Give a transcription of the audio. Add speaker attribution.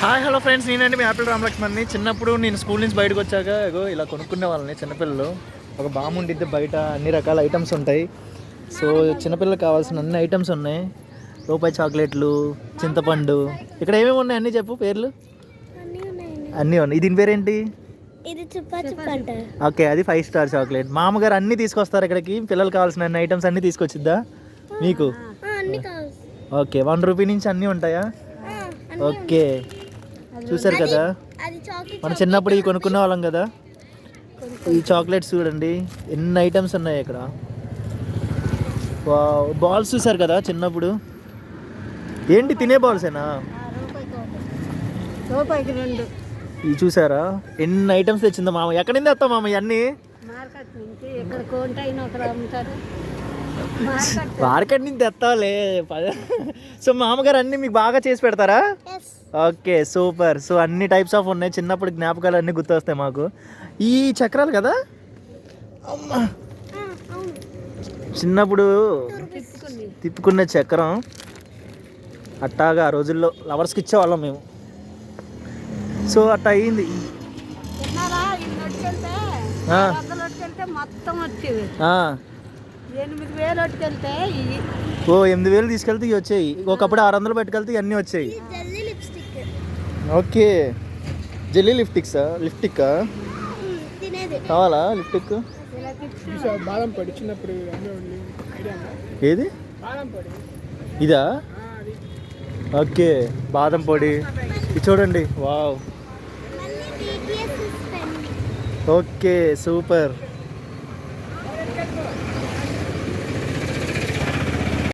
Speaker 1: Hi hello friends, నేనండి మీ Apple రామలక్ష్మణ్ని. చిన్నప్పుడు నేను స్కూల్ నుంచి బయటకు వచ్చాక ఇలా కొనుక్కునే వాళ్ళని. చిన్నపిల్లలు ఒక బామ్ ఉండిద్ది, బయట అన్ని రకాల ఐటమ్స్ ఉంటాయి. సో చిన్నపిల్లలకు కావాల్సిన అన్ని ఐటమ్స్ ఉన్నాయి. రూపాయి చాక్లెట్లు, చింతపండు, ఇక్కడ ఏమేమి ఉన్నాయి అన్నీ చెప్పు పేర్లు. అన్నీ ఉన్నాయి. దీని పేరేంటి? ఓకే, అది 5 స్టార్ చాక్లెట్. మామగారు అన్నీ తీసుకొస్తారు ఇక్కడికి. పిల్లలు కావాల్సిన అన్ని ఐటమ్స్ అన్నీ తీసుకొచ్చిద్దా మీకు? ఓకే, 1 రూపీ నుంచి అన్నీ ఉంటాయా? ఓకే, చూసారు కదా, మనం చిన్నప్పుడు ఇవి కొనుక్కునే వాళ్ళం కదా. ఈ చాక్లెట్స్ చూడండి ఎన్ని ఐటమ్స్ ఉన్నాయి ఇక్కడ. బాల్స్ చూసారు కదా చిన్నప్పుడు. ఏంటి తినే బాల్సేనా? ఇవి చూసారా ఎన్ని ఐటమ్స్ తెచ్చిందో మామ. ఎక్కడి నుంచి తెస్తాం మామ ఇవన్నీ? మార్కెట్ నుంచి తెస్తావులే. సో మామగారు అన్నీ మీకు బాగా చేసి పెడతారా? Okay, super. సో అన్ని టైప్స్ ఆఫ్ ఉన్నాయి. చిన్నప్పుడు జ్ఞాపకాలు అన్నీ గుర్తొస్తాయి మాకు. ఈ చక్రాలు కదా అమ్మా, చిన్నప్పుడు తిప్పుకునే చక్రం. అట్టాగా ఆ రోజుల్లో లవర్స్కి ఇచ్చేవాళ్ళం మేము. సో అట్టా అయ్యింది. ఓ 8,000 తీసుకెళ్తే ఇవి వచ్చాయి. ఒకప్పుడు 600 పెట్టుకెళ్తే ఇవన్నీ వచ్చాయి. ఓకే, జెల్లీ లిప్స్టిక్సా? లిప్స్టిక్ కావాలా? లిప్స్టిక్
Speaker 2: బాదం పొడి చిన్నప్పుడు
Speaker 1: ఏది? ఇదా? ఓకే, బాదం పొడి. ఇది చూడండి, వావ్. Okay, super.